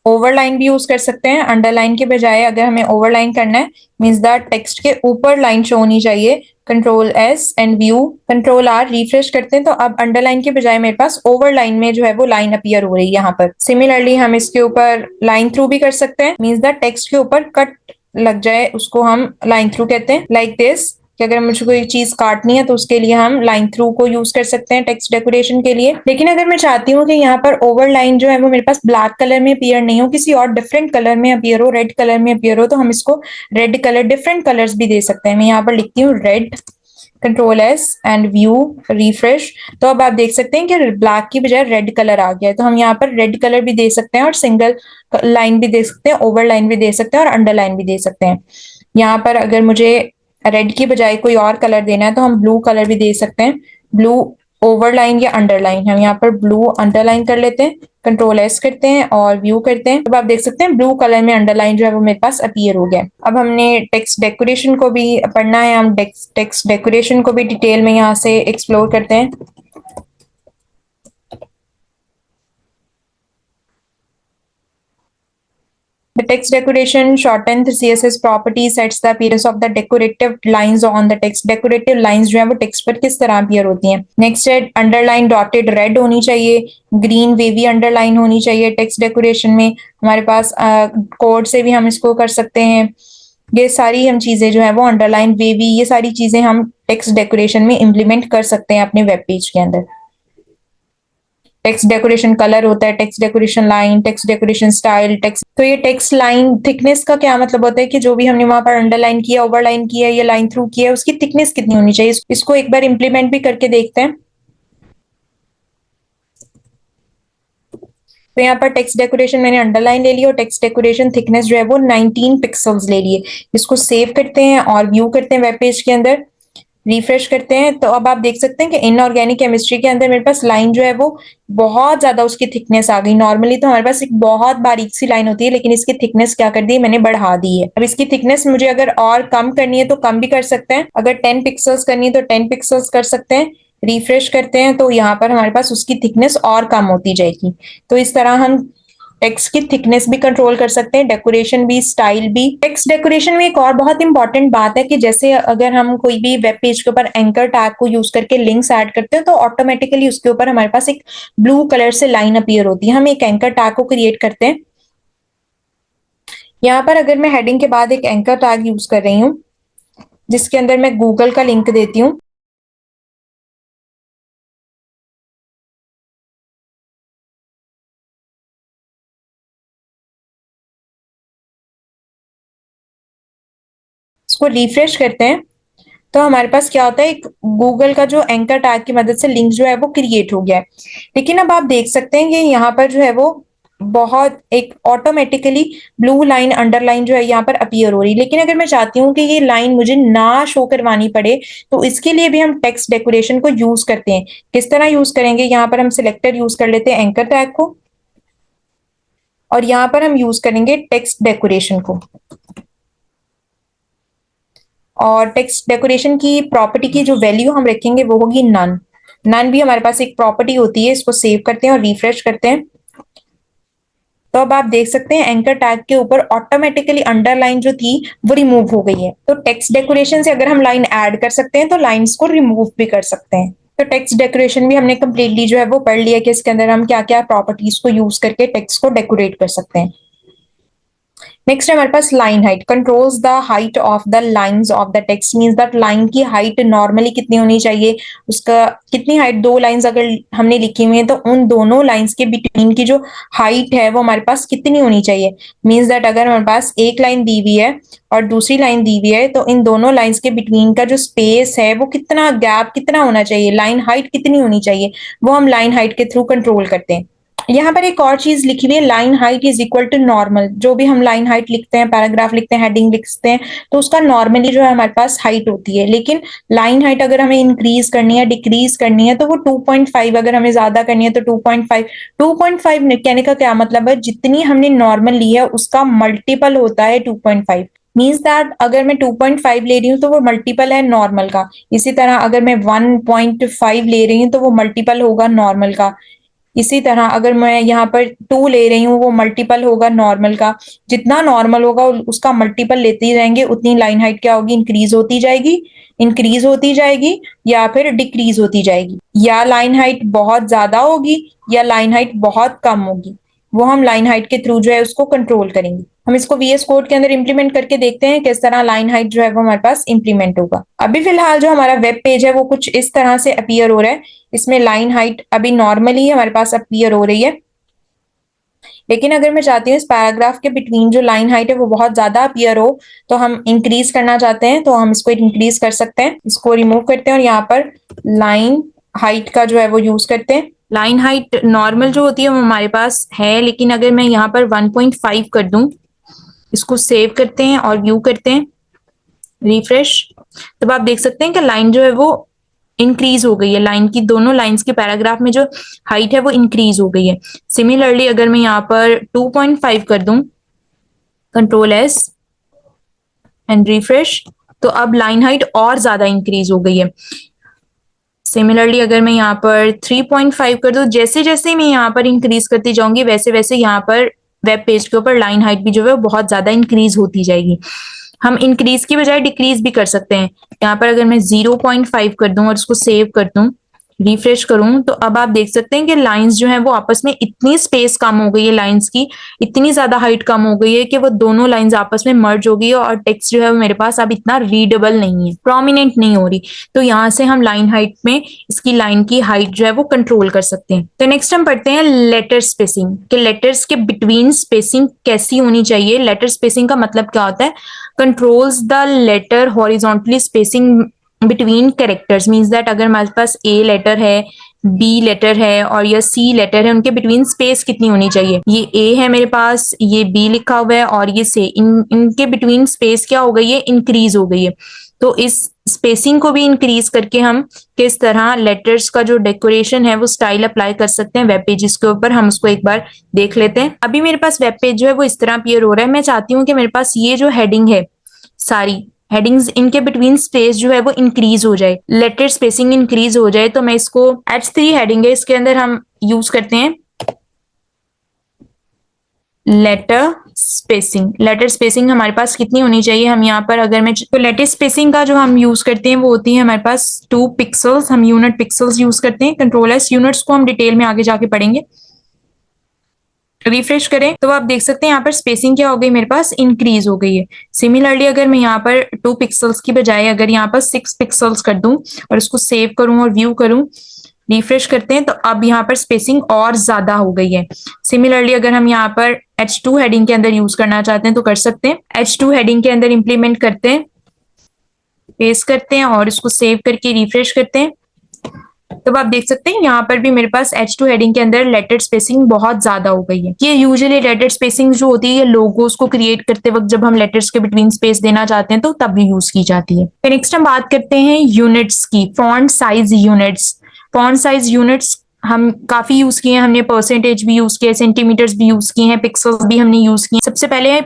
ओवरलाइन भी यूज कर सकते हैं। अंडरलाइन के बजाय अगर हमें ओवरलाइन करना है, मीन्स दैट टेक्स्ट के ऊपर लाइन शो होनी चाहिए। Control s and view, control r, refresh करते हैं, तो अब अंडरलाइन के बजाय मेरे पास ओवरलाइन में जो है वो लाइन अपीयर हो रही है यहाँ पर। सिमिलरली हम इसके ऊपर लाइन थ्रू भी कर सकते हैं, मीन्स दैट टेक्स्ट के ऊपर कट लग जाए, उसको हम लाइन थ्रू कहते हैं। लाइक दिस, कि अगर मुझे कोई चीज काटनी है तो उसके लिए हम लाइन थ्रू को यूज कर सकते हैं टेक्स्ट डेकोरेशन के लिए। लेकिन अगर मैं चाहती हूँ कि यहाँ पर ओवरलाइन जो है वो मेरे पास ब्लैक कलर में अपीयर नहीं हो, किसी और डिफरेंट कलर में अपीयर हो, रेड कलर में अपीयर हो, तो हम इसको रेड कलर, डिफरेंट कलर्स भी दे सकते हैं। मैं यहाँ पर लिखती हूँ red, control s and view, refresh, तो अब आप देख सकते हैं कि ब्लैक की बजाय रेड कलर आ गया है। तो हम यहाँ पर रेड कलर भी दे सकते हैं और सिंगल लाइन भी दे सकते हैं, ओवरलाइन भी दे सकते हैं और अंडरलाइन भी दे सकते हैं। यहाँ पर अगर मुझे रेड की बजाय कोई और कलर देना है तो हम ब्लू कलर भी दे सकते हैं, ब्लू ओवरलाइन या अंडरलाइन। हम यहाँ पर ब्लू अंडरलाइन कर लेते हैं, कंट्रोल एस करते हैं और व्यू करते हैं। अब आप देख सकते हैं ब्लू कलर में अंडरलाइन जो है वो मेरे पास अपीयर हो गया। अब हमने टेक्स्ट डेकोरेशन को भी पढ़ना है, हम टेक्स्ट डेकोरेशन को भी डिटेल में यहाँ से एक्सप्लोर करते हैं। The text decoration shorten the CSS property sets the appearance of the decorative lines on the text. Decorative lines जो है वो टेक्स्ट पर किस तरह अपीयर होती हैं। नेक्स्ट है अंडरलाइन डॉटेड रेड होनी चाहिए, ग्रीन वेवी अंडरलाइन होनी चाहिए। टेक्स्ट डेकोरेशन में हमारे पास कोड से भी हम इसको कर सकते हैं। ये सारी हम चीजें जो है वो अंडरलाइन, वेवी, ये सारी चीजें हम टेक्स्ट डेकोरेशन में इम्प्लीमेंट कर सकते हैं अपने वेब पेज के अंदर। टेक्स्ट डेकोरेशन कलर होता है, text decoration line, text decoration style, text, तो ये टेक्स्ट लाइन थिकनेस का क्या मतलब होता है कि जो भी हमने वहां पर अंडरलाइन किया, ओवरलाइन किया या लाइन थ्रू किया, उसकी थिकनेस कितनी होनी चाहिए। इसको एक बार इंप्लीमेंट भी करके देखते हैं। तो यहाँ पर टेक्स्ट डेकोरेशन मैंने अंडरलाइन ले ली और टेक्स्ट डेकोरेशन थिकनेस जो है वो 19 पिक्सल्स ले लिए। इसको सेव करते हैं और व्यू करते हैं वेब पेज के अंदर, रिफ्रेश करते हैं, तो अब आप देख सकते हैं कि इनऑर्गेनिक केमिस्ट्री के अंदर मेरे पास लाइन जो है वो बहुत ज्यादा उसकी थिकनेस आ गई। नॉर्मली तो हमारे पास एक बहुत बारीक सी लाइन होती है, लेकिन इसकी थिकनेस क्या कर दी, मैंने बढ़ा दी है। अब इसकी थिकनेस मुझे अगर और कम करनी है तो कम भी कर सकते हैं, अगर 10 पिक्सल्स करनी है तो 10 पिक्सल्स कर सकते हैं। रिफ्रेश करते हैं तो यहाँ पर हमारे पास उसकी थिकनेस और कम होती जाएगी। तो इस तरह हम टेक्स्ट की थिकनेस भी कंट्रोल कर सकते हैं, डेकोरेशन भी, स्टाइल भी। टेक्स्ट डेकोरेशन में एक और बहुत इंपॉर्टेंट बात है कि जैसे अगर हम कोई भी वेब पेज के ऊपर एंकर टैग को यूज करके लिंक्स ऐड करते हैं तो ऑटोमेटिकली उसके ऊपर हमारे पास एक ब्लू कलर से लाइन अपीयर होती है। हम एक एंकर टैग को क्रिएट करते हैं। यहाँ पर अगर मैं हेडिंग के बाद एक एंकर टैग यूज कर रही हूँ जिसके अंदर मैं गूगल का लिंक देती हूँ, इसको रिफ्रेश करते हैं तो हमारे पास क्या होता है, एक गूगल का जो एंकर टैग की मदद से लिंक जो है वो क्रिएट हो गया है। लेकिन अब आप देख सकते हैं कि यहाँ पर जो है वो बहुत एक ऑटोमेटिकली ब्लू लाइन अंडरलाइन जो है यहाँ पर अपीयर हो रही है। लेकिन अगर मैं चाहती हूँ कि ये लाइन मुझे ना शो करवानी पड़े तो इसके लिए भी हम टेक्स्ट डेकोरेशन को यूज करते हैं। किस तरह यूज करेंगे, यहाँ पर हम सिलेक्टर यूज कर लेते हैं एंकर टैग को और यहाँ पर हम यूज करेंगे टेक्स्ट डेकोरेशन को। और टेक्स्ट डेकोरेशन की प्रॉपर्टी की जो वैल्यू हम रखेंगे वो होगी नन। नन भी हमारे पास एक प्रॉपर्टी होती है। इसको सेव करते हैं और रिफ्रेश करते हैं तो अब आप देख सकते हैं एंकर टैग के ऊपर ऑटोमेटिकली अंडरलाइन जो थी वो रिमूव हो गई है। तो टेक्स्ट डेकोरेशन से अगर हम लाइन ऐड कर सकते हैं तो लाइंस को रिमूव भी कर सकते हैं। तो टेक्स्ट डेकोरेशन भी हमने कंप्लीटली जो है वो पढ़ लिया कि इसके अंदर हम क्या क्या प्रॉपर्टीज को यूज करके टेक्स्ट को डेकोरेट कर सकते हैं। नेक्स्ट हमारे पास line height controls the height of the lines of the text. Means that line की हाइट नॉर्मली कितनी होनी चाहिए, उसका कितनी हाइट, दो लाइंस अगर हमने लिखी हुई है तो उन दोनों लाइंस के बिटवीन की जो हाइट है वो हमारे पास कितनी होनी चाहिए। मींस दैट अगर हमारे पास एक लाइन दी हुई है और दूसरी लाइन दी हुई है तो इन दोनों लाइंस के बिटवीन का जो स्पेस है वो कितना गैप कितना होना चाहिए, लाइन हाइट कितनी होनी चाहिए, वो हम लाइन हाइट के थ्रू कंट्रोल करते हैं। यहाँ पर एक और चीज लिखी हुई है, line height is equal to normal. जो भी हम लाइन हाइट लिखते हैं, पैराग्राफ लिखते हैं, हेडिंग लिखते हैं तो उसका नॉर्मली जो है हमारे पास हाइट होती है। लेकिन लाइन हाइट अगर हमें इंक्रीज करनी है, डिक्रीज करनी है तो वो 2.5, अगर हमें ज्यादा करनी है तो 2.5। 2.5 कहने का क्या मतलब है, जितनी हमने नॉर्मल ली है उसका मल्टीपल होता है 2.5। मीन्स दैट अगर मैं 2.5 ले रही हूँ तो वो मल्टीपल है नॉर्मल का। इसी तरह अगर मैं 1.5 ले रही हूँ तो वो मल्टीपल होगा नॉर्मल का। इसी तरह अगर मैं यहाँ पर 2 ले रही हूँ वो मल्टीपल होगा नॉर्मल का। जितना नॉर्मल होगा उसका मल्टीपल लेते ही जाएंगे, उतनी लाइन हाइट क्या होगी, इंक्रीज होती जाएगी, इंक्रीज होती जाएगी या फिर डिक्रीज होती जाएगी। या लाइन हाइट बहुत ज्यादा होगी या लाइन हाइट बहुत कम होगी, वो हम लाइन हाइट के थ्रू जो है उसको कंट्रोल करेंगे। हम इसको VS कोड के अंदर इंप्लीमेंट करके देखते हैं किस तरह लाइन हाइट जो है वो हमारे पास इंप्लीमेंट होगा। अभी फिलहाल जो हमारा वेब पेज है वो कुछ इस तरह से अपीयर हो रहा है। इसमें लाइन हाइट अभी नॉर्मली हमारे पास अपीयर हो रही है। लेकिन अगर मैं चाहती हूँ इस पैराग्राफ के बिटवीन जो लाइन हाइट है वो बहुत ज्यादा अपीयर हो तो हम इंक्रीज करना चाहते हैं तो हम इसको इंक्रीज कर सकते हैं। इसको रिमूव करते हैं और यहाँ पर लाइन हाइट का जो है वो यूज करते हैं। लाइन हाइट नॉर्मल जो होती है वो हमारे पास है, लेकिन अगर मैं यहाँ पर 1.5 कर दूं, इसको सेव करते हैं और व्यू करते हैं, रिफ्रेश, तब आप देख सकते हैं कि लाइन जो है वो इंक्रीज हो गई है। लाइन की दोनों लाइंस के पैराग्राफ में जो हाइट है वो इंक्रीज हो गई है। सिमिलरली अगर मैं यहाँ पर 2.5 कर दूं, Ctrl+S एंड रिफ्रेश, तो अब लाइन हाइट और ज्यादा इंक्रीज हो गई है। सिमिलरली अगर मैं यहाँ पर 3.5 कर दूं, जैसे जैसे मैं यहाँ पर इंक्रीज करती जाऊंगी वैसे वैसे यहाँ पर वेब पेज के ऊपर लाइन हाइट भी जो है बहुत ज्यादा इंक्रीज होती जाएगी। हम इंक्रीज की बजाय डिक्रीज भी कर सकते हैं। यहाँ पर अगर मैं 0.5 कर दूं और इसको सेव कर दूं, रिफ्रेश करूं, तो अब आप देख सकते हैं कि लाइंस जो है वो आपस में इतनी स्पेस कम हो गई है, लाइंस की इतनी ज्यादा हाइट कम हो गई है कि वो दोनों लाइंस आपस में मर्ज हो गई है और टेक्स्ट जो है वो मेरे पास अब इतना रीडेबल नहीं है, प्रोमिनेंट नहीं हो रही। तो यहाँ से हम लाइन हाइट में इसकी लाइन की हाइट जो है वो कंट्रोल कर सकते हैं। तो नेक्स्ट हम पढ़ते हैं लेटर स्पेसिंग, कि लेटर्स के बिटवीन स्पेसिंग कैसी होनी चाहिए। लेटर स्पेसिंग का मतलब क्या होता है, controls the letter horizontally spacing between characters. Means that अगर हमारे पास A लेटर है, B लेटर है और या C लेटर है, उनके बिटवीन स्पेस कितनी होनी चाहिए। ये A है मेरे पास, ये B लिखा हुआ है और ये C, इनके बिटवीन स्पेस क्या हो गई है, इंक्रीज हो गई है। तो इस स्पेसिंग को भी इंक्रीज करके हम किस तरह लेटर्स का जो डेकोरेशन है वो स्टाइल अप्लाई कर सकते हैं वेब पेजेस के ऊपर, हम उसको एक बार देख लेते हैं। अभी मेरे पास वेब पेज जो है वो इस तरह अपीयर हो रहा है। मैं चाहती हूँ कि मेरे पास ये जो हेडिंग है, सारी हेडिंग्स, इनके बिटवीन स्पेस जो है वो इंक्रीज हो जाए, लेटर स्पेसिंग इंक्रीज हो जाए। तो मैं इसको H3 हेडिंग है, इसके अंदर हम यूज करते हैं लेटर स्पेसिंग हमारे पास कितनी होनी चाहिए, हम यहाँ पर अगर मैं तो लेटर स्पेसिंग का जो हम यूज करते हैं वो होती है हमारे पास 2 पिक्सल्स, हम यूनिट पिक्सल्स यूज करते हैं। कंट्रोल एस, यूनिट्स को हम डिटेल में आगे जाके पढ़ेंगे। रिफ्रेश करें तो आप देख सकते हैं यहाँ पर स्पेसिंग क्या हो गई, मेरे पास इंक्रीज हो गई है। सिमिलरली अगर मैं यहाँ पर 2 पिक्सल्स की बजाय अगर यहाँ पर 6 पिक्सल्स कर दूं और इसको सेव करूं और व्यू करूं, रिफ्रेश करते हैं तो अब यहाँ पर स्पेसिंग और ज्यादा हो गई है। सिमिलरली अगर हम यहाँ पर H2 हेडिंग के अंदर यूज करना चाहते हैं तो कर सकते हैं। H2 हेडिंग के अंदर इंप्लीमेंट करते हैं, पेस्ट करते हैं और इसको सेव करके रिफ्रेश करते हैं। तो आप देख सकते हैं यहाँ पर भी मेरे पास H2 हेडिंग के अंदर लेटर स्पेसिंग बहुत ज्यादा हो गई है। ये यूजुअली लेटर स्पेसिंग जो होती है लोगोस को क्रिएट करते वक्त जब हम लेटर्स के बिटवीन स्पेस देना चाहते हैं तो तब भी यूज की जाती है। फिर नेक्स्ट हम बात करते हैं यूनिट्स की, font size units. Font size units हम काफी यूज किए हैं, हमने परसेंटेज भी यूज किया है, सेंटीमीटर्स भी यूज किए हैं, पिक्सल्स भी हमने यूज किए हैं। सबसे पहले है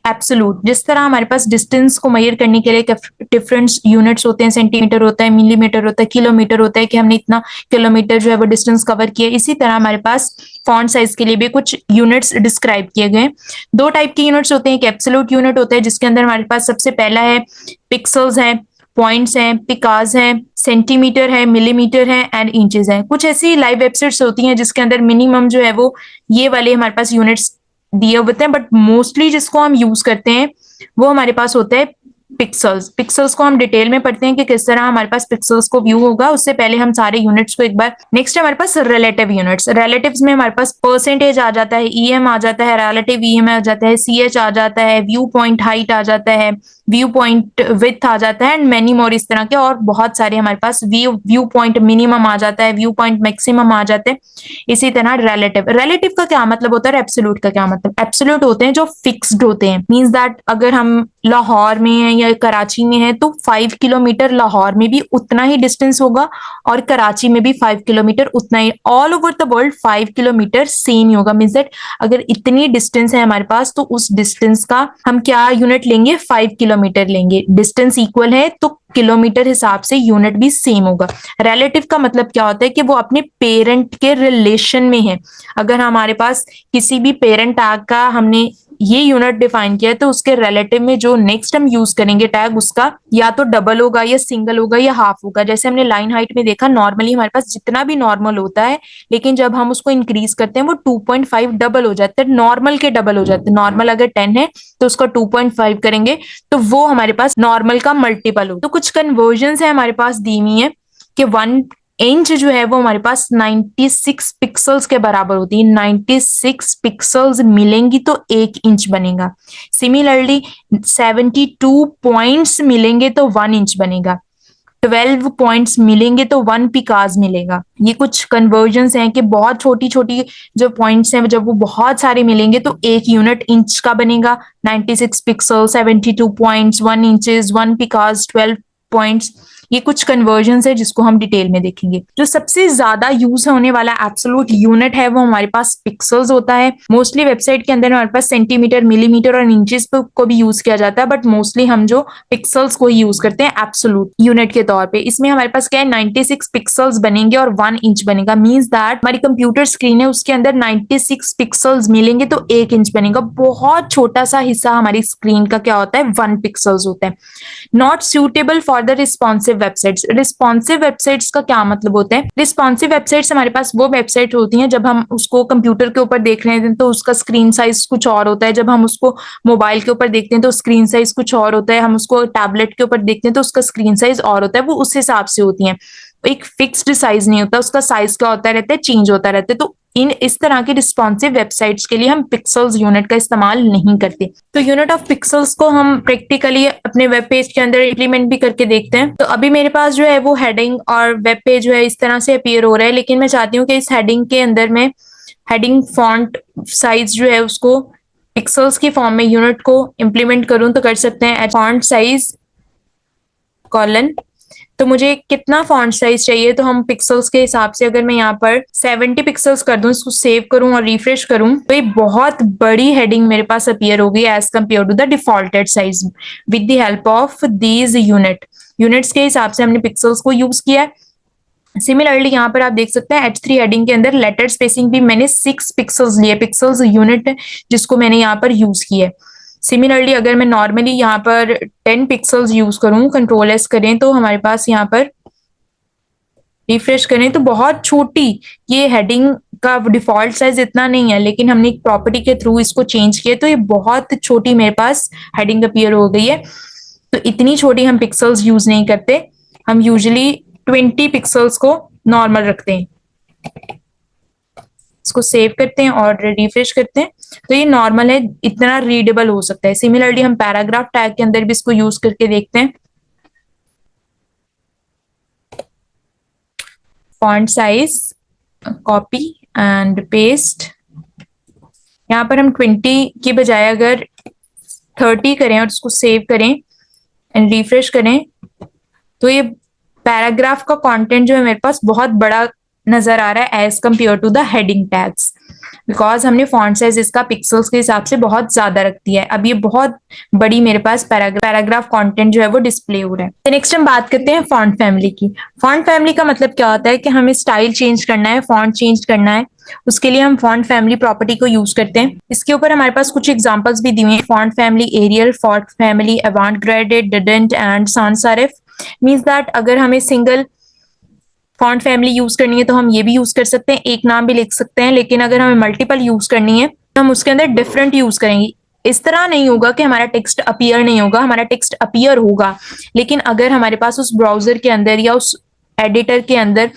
एब्सोलूट। जिस तरह हमारे पास डिस्टेंस को मेजर करने के लिए डिफरेंट यूनिट्स होते हैं, सेंटीमीटर होता है, मिलीमीटर होता है, किलोमीटर होता है कि हमने इतना किलोमीटर जो है वो डिस्टेंस कवर किया। इसी तरह हमारे पास फॉन्ट साइज के लिए भी कुछ यूनिट्स डिस्क्राइब किए गए। 2 टाइप के यूनिट्स होते हैं, एक एब्सोलूट यूनिट होता है जिसके अंदर हमारे पास सबसे पहला है पिक्सल्स है, पॉइंट्स हैं, पिकाज है, सेंटीमीटर है, मिलीमीटर है एंड इंचेस है। कुछ ऐसी लाइव वेबसाइट्स होती हैं जिसके अंदर मिनिमम जो है वो ये वाले हमारे पास यूनिट्स दिए होते हैं, बट मोस्टली जिसको हम यूज करते हैं वो हमारे पास होता है पिक्सल्स। पिक्सल्स को हम डिटेल में पढ़ते हैं कि किस तरह हमारे पास पिक्सल्स को व्यू होगा, उससे पहले हम सारे यूनिट्स को एक बार। नेक्स्ट हमारे पास रिलेटिव यूनिट्स। रिलेटिव्स में हमारे पास परसेंटेज आ जाता है, ईएम आ जाता है, रिलेटिव ईएम आ जाता है, सीएच आ जाता है, व्यू पॉइंट हाइट आ जाता है, व्यू पॉइंट विड्थ आ जाता है एंड मेनी मोर इस तरह के और बहुत सारे हमारे पास व्यू पॉइंट मिनिमम आ जाता है, व्यू पॉइंट मैक्सिमम आ जाते हैं। इसी तरह रिलेटिव का क्या मतलब होता है, एब्सोल्यूट का क्या मतलब। एब्सोल्यूट होते हैं जो फिक्स्ड होते हैं, मींस दैट अगर हम लाहौर में है या कराची में है तो 5 किलोमीटर लाहौर में भी उतना ही डिस्टेंस होगा और कराची में भी 5 किलोमीटर उतना ही, all over the world 5 kilometre same ही होगा। मींस दैट अगर इतनी डिस्टेंस है हमारे पास तो उस डिस्टेंस का हम क्या यूनिट लेंगे, 5 किलोमीटर लेंगे। डिस्टेंस इक्वल है तो किलोमीटर हिसाब से यूनिट भी सेम होगा। रिलेटिव का मतलब क्या होता है कि वो अपने पेरेंट के रिलेशन में है। अगर हमारे पास किसी भी पेरेंट टैग का हमने ये यूनिट डिफाइन किया है तो उसके रिलेटिव में जो नेक्स्ट हम यूज करेंगे टैग उसका या तो डबल होगा या सिंगल होगा या हाफ होगा। जैसे हमने लाइन हाइट में देखा, नॉर्मली हमारे पास जितना भी नॉर्मल होता है लेकिन जब हम उसको इंक्रीज करते हैं वो 2.5 डबल हो जाता है, नॉर्मल के डबल हो जाते हैं। नॉर्मल अगर 10 है तो उसका 2.5 करेंगे तो वो हमारे पास नॉर्मल का मल्टीपल हो। तो कुछ कन्वर्जन है हमारे पास दी हुई है कि 1 इंच जो है वो हमारे पास 96 पिक्सल्स के बराबर होती है। 96 पिक्सल्स मिलेंगी तो 1 इंच बनेगा। सिमिलरली 72 पॉइंट्स मिलेंगे तो 1 इंच बनेगा। 12 पॉइंट्स मिलेंगे तो 1 पिकाज मिलेगा। ये कुछ कन्वर्जन्स हैं कि बहुत छोटी छोटी जो पॉइंट्स हैं जब वो बहुत सारे मिलेंगे तो 1 यूनिट इंच का बनेगा। 96 पिक्सल, 72 पॉइंट्स, 1 इंचेस, 1 पिकाज, 12 पॉइंट्स। ये कुछ कन्वर्जन्स है जिसको हम डिटेल में देखेंगे। जो सबसे ज्यादा यूज होने वाला एब्सोल्यूट यूनिट है वो हमारे पास पिक्सल्स होता है। मोस्टली वेबसाइट के अंदर हमारे पास सेंटीमीटर, मिलीमीटर और इंचेस को भी यूज किया जाता है, बट मोस्टली हम जो पिक्सल्स को ही यूज करते हैं एब्सोल्यूट यूनिट के तौर पे। इसमें हमारे पास क्या है, 96 पिक्सल्स बनेंगे और 1 इंच बनेगा। मींस दैट हमारी कंप्यूटर स्क्रीन है उसके अंदर 96 पिक्सल्स मिलेंगे तो 1 इंच बनेगा। बहुत छोटा सा हिस्सा हमारी स्क्रीन का क्या होता है, 1 पिक्सल्स होता है। Not suitable for the responsive websites. Responsive websites का क्या मतलब होता है, रिस्पॉन्सिव वेबसाइट्स हमारे पास वो वेबसाइट होती हैं जब हम उसको कंप्यूटर के ऊपर देख रहे हैं तो उसका स्क्रीन साइज कुछ और होता है, जब हम उसको मोबाइल के ऊपर देखते हैं तो स्क्रीन साइज कुछ और होता है, हम उसको टैबलेट के ऊपर देखते हैं तो उसका स्क्रीन साइज और होता है। वो उस हिसाब से होती हैं, एक फिक्स्ड साइज नहीं होता, उसका साइज क्या होता रहता है, चेंज होता रहता है। तो इस तरह की रिस्पॉन्सिव वेबसाइट्स के लिए हम पिक्सल्स यूनिट का इस्तेमाल नहीं करते। तो यूनिट ऑफ पिक्सल्स को हम प्रैक्टिकली अपने वेब पेज के अंदर इंप्लीमेंट भी करके देखते हैं। तो अभी मेरे पास जो है वो हेडिंग और वेब पेज जो है इस तरह से अपीयर हो रहा है, लेकिन मैं चाहती हूँ कि इस हेडिंग के अंदर में हेडिंग फॉन्ट साइज जो है उसको पिक्सल्स की फॉर्म में यूनिट को इंप्लीमेंट करूँ तो कर सकते हैं फॉन्ट साइज कॉलन। तो मुझे कितना फॉन्ट साइज चाहिए, तो हम पिक्सल्स के हिसाब से अगर मैं यहाँ पर 70 पिक्सल्स कर दूं, इसको सेव करूं और रिफ्रेश करूं तो ये बहुत बड़ी हेडिंग मेरे पास अपीयर होगी as compare to the defaulted size with the help of these units के हिसाब से हमने पिक्सल्स को यूज किया है। सिमिलरली यहाँ पर आप देख सकते हैं H3 हेडिंग के अंदर लेटर स्पेसिंग भी मैंने 6 पिक्सल्स लिए, पिक्सल्स यूनिट जिसको मैंने यहाँ पर यूज किया है। सिमिलरली अगर मैं नॉर्मली यहाँ पर 10 पिक्सल्स यूज करूँ, कंट्रोल एस करें तो हमारे पास यहाँ पर रिफ्रेश करें तो बहुत छोटी, ये हेडिंग का डिफॉल्ट साइज इतना नहीं है, लेकिन हमने एक प्रॉपर्टी के थ्रू इसको चेंज किया तो ये बहुत छोटी मेरे पास हेडिंग अपीयर हो गई है। तो इतनी छोटी हम पिक्सल्स यूज नहीं करते, हम यूजुअली 20 पिक्सल्स को नॉर्मल रखते हैं। इसको सेव करते हैं और रिफ्रेश करते हैं तो ये नॉर्मल है, इतना रीडेबल हो सकता है। सिमिलरली हम पैराग्राफ टैग के अंदर भी इसको यूज करके देखते हैं। Font size, copy and paste, यहाँ पर हम 20 के बजाय अगर 30 करें और इसको सेव करें एंड रिफ्रेश करें तो ये पैराग्राफ का कंटेंट जो है मेरे पास बहुत बड़ा नजर आ रहा है as compare to the heading tags, because हमने फॉन्ट साइज इसका पिक्सल्स के हिसाब से बहुत ज्यादा रख दिया है। अब ये बहुत बड़ी मेरे पास पैराग्राफ कंटेंट जो है वो डिस्प्ले हो रहा है। तो नेक्स्ट हम बात करते हैं फॉन्ट फैमिली की। फॉन्ट फैमिली का मतलब क्या होता है कि हमें स्टाइल चेंज करना है, फॉन्ट चेंज करना है, उसके लिए हम फॉन्ट फैमिली प्रॉपर्टी को यूज करते हैं। इसके ऊपर हमारे पास कुछ एग्जांपल्स भी दिए हैं। Font family Arial, font family Avant Garde, डिडेंट and sans serif। Means that अगर हमें सिंगल फॉन्ट फैमिली यूज करनी है तो हम ये भी यूज कर सकते हैं, एक नाम भी लिख सकते हैं, लेकिन अगर हमें मल्टीपल यूज करनी है तो हम उसके अंदर डिफरेंट यूज करेंगे। इस तरह नहीं होगा कि हमारा टेक्स्ट अपीयर नहीं होगा, हमारा टेक्स्ट अपीयर होगा, लेकिन अगर हमारे पास उस ब्राउजर के अंदर या उस एडिटर के अंदर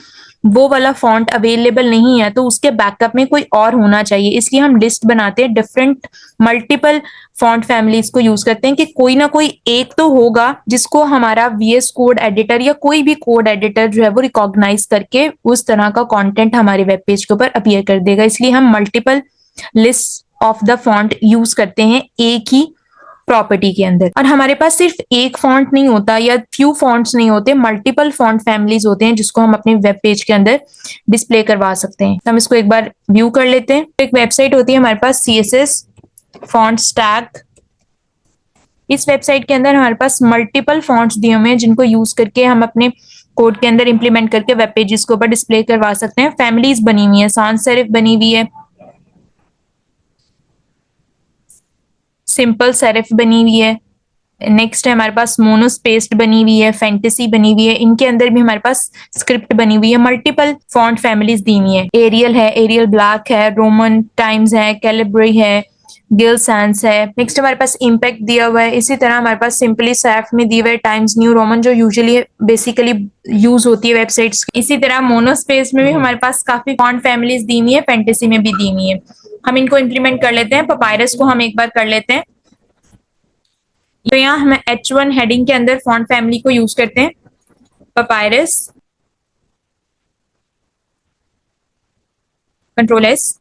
वो वाला फॉन्ट अवेलेबल नहीं है तो उसके बैकअप में कोई और होना चाहिए। इसलिए हम लिस्ट बनाते हैं, डिफरेंट मल्टीपल फॉन्ट फैमिलीज को यूज करते हैं कि कोई ना कोई एक तो होगा जिसको हमारा VS कोड एडिटर या कोई भी कोड एडिटर जो है वो रिकॉग्नाइज करके उस तरह का कंटेंट हमारे वेब पेज के ऊपर अपीयर कर देगा। इसलिए हम multiple list of the font use करते हैं एक ही प्रॉपर्टी के अंदर। और हमारे पास सिर्फ एक फॉन्ट नहीं होता या फ्यू फॉन्ट्स नहीं होते, मल्टीपल फॉन्ट फैमिलीज होते हैं जिसको हम अपने वेब पेज के अंदर डिस्प्ले करवा सकते हैं। तो हम इसको एक बार व्यू कर लेते हैं। एक वेबसाइट होती है हमारे पास CSS फॉन्ट स्टैक। इस वेबसाइट के अंदर हमारे पास मल्टीपल फॉन्ट्स दिए हुए हैं जिनको यूज करके हम अपने कोड के अंदर इंप्लीमेंट करके वेब पेजेस के ऊपर डिस्प्ले करवा सकते हैं। फैमिलीज बनी हुई है, sans serif बनी हुई है, सिंपल सेरिफ बनी हुई है, नेक्स्ट है हमारे पास मोनोस्पेस्ड बनी हुई है, फैंटेसी बनी हुई है, इनके अंदर भी हमारे पास स्क्रिप्ट बनी हुई है। मल्टीपल फॉन्ट फैमिलीज दी हुई है, एरियल है, एरियल ब्लैक है, रोमन टाइम्स है, कैलिब्री है, गिल सैंस है। नेक्स्ट हमारे पास इम्पैक्ट दिया हुआ है। इसी तरह हमारे पास सिंपली सैफ में दिए हुए टाइम्स न्यू रोमन जो यूजुअली बेसिकली यूज होती है वेबसाइट्स। इसी तरह मोनोस्पेस में भी हमारे पास काफी फॉन्ट फैमिलीज दी हुई है, फैंटेसी में भी दी हुई है। हम इनको इंप्लीमेंट कर लेते हैं। पपायरस को हम एक बार कर लेते हैं। तो यहाँ हम H1 हेडिंग के अंदर फॉन्ट फैमिली को यूज करते हैं, पपायरस, कंट्रोल एस,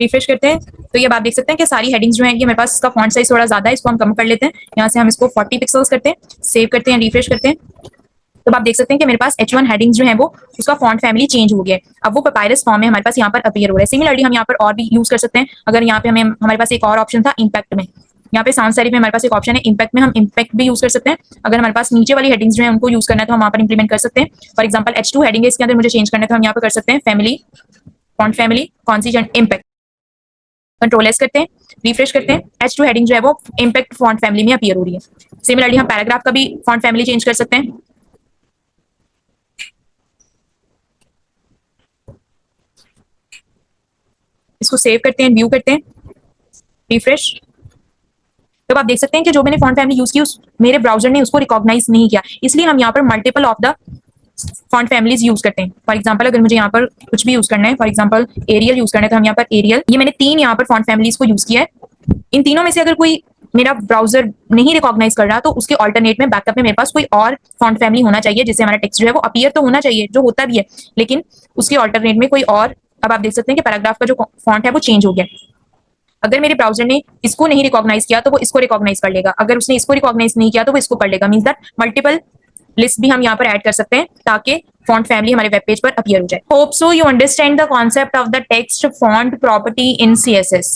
रिफ्रेश करते हैं तो ये आप देख सकते हैं कि सारी हेडिंग्स जो हैं कि मेरे पास इसका फॉन्ट साइज थोड़ा ज्यादा है, इसको हम कम कर लेते हैं। यहाँ से हम इसको 40 पिक्सल्स करते हैं, सेव करते हैं, रिफ्रेश करते हैं तो आप देख सकते हैं कि मेरे पास H1 हेडिंग्स जो है वो उसका फॉन्ट फैमिली चेंज हो गया है। अब वो पपायरस फॉर्म में हमारे पास यहाँ पर अपीयर हो रहा है। सिमिलरली हम यहाँ पर और भी यूज कर सकते हैं। अगर यहाँ पे हमारे पास एक और ऑप्शन था इम्पैक्ट में, यहाँ पे sans serif में हमारे पास एक ऑप्शन है इम्पैक्ट में, हम इम्पैक्ट भी यूज कर सकते हैं। अगर हमारे पास नीचे वाली हेडिंग्स जो है उनको यूज करना है तो हम वहाँ पर इंप्लीमेंट कर सकते हैं। फॉर एग्जाम्पल H2 हेडिंग है, इसके अंदर मुझे चेंज करना है तो हम यहाँ पर कर सकते हैं फैमिली, फॉन्ट फैमिली, कौन सी इम्पैक्ट, कंट्रोल एस करते हैं, रिफ्रेश करते हैं, H2 हेडिंग जो है वो इम्पैक्ट फॉन्ट फैमिली में अपीयर हो रही है। सिमिलरली हम पैराग्राफ का भी फॉन्ट फैमिली चेंज कर सकते हैं। इसको सेव करते हैं, व्यू करते हैं, रिफ्रेश। तो आप देख सकते हैं कि जो मैंने फॉन्ट फैमिली यूज की उस मेरे ब्राउजर ने उसको रिकॉग्नाइज नहीं किया, इसलिए हम यहाँ पर multiple of the font families use करते हैं। फॉर एग्जांपल अगर मुझे यहाँ पर कुछ भी यूज करना है, फॉर एग्जांपल एरियल यूज करना है तो हम यहाँ पर एरियल, ये मैंने 3 यहाँ पर फॉन्ट फैमिलीज को यूज किया है। इन तीनों में से अगर कोई मेरा ब्राउजर नहीं रिकॉग्नाइज कर रहा तो उसके ऑल्टरनेट में बैकअप में मेरे पास कोई और फॉन्ट फैमिली होना चाहिए जिससे हमारा टेक्स्ट जो है वो अपीयर तो होना चाहिए, जो होता भी है, लेकिन उसके ऑल्टरनेट में कोई और। अब आप देख सकते हैं कि पैराग्राफ का जो फॉन्ट है वो चेंज हो गया। अगर मेरे ब्राउजर ने इसको नहीं रिकॉग्नाइज किया तो वो इसको रिकॉग्नाइज कर लेगा, अगर उसने इसको रिकॉग्नाइज नहीं किया तो वो इसको कर लेगा। मींस दैट मल्टीपल लिस्ट भी हम यहाँ पर ऐड कर सकते हैं ताकि फॉन्ट फैमिली हमारे वेब पेज पर अपीयर हो जाए। Hope so you understand the concept of the text font property in CSS।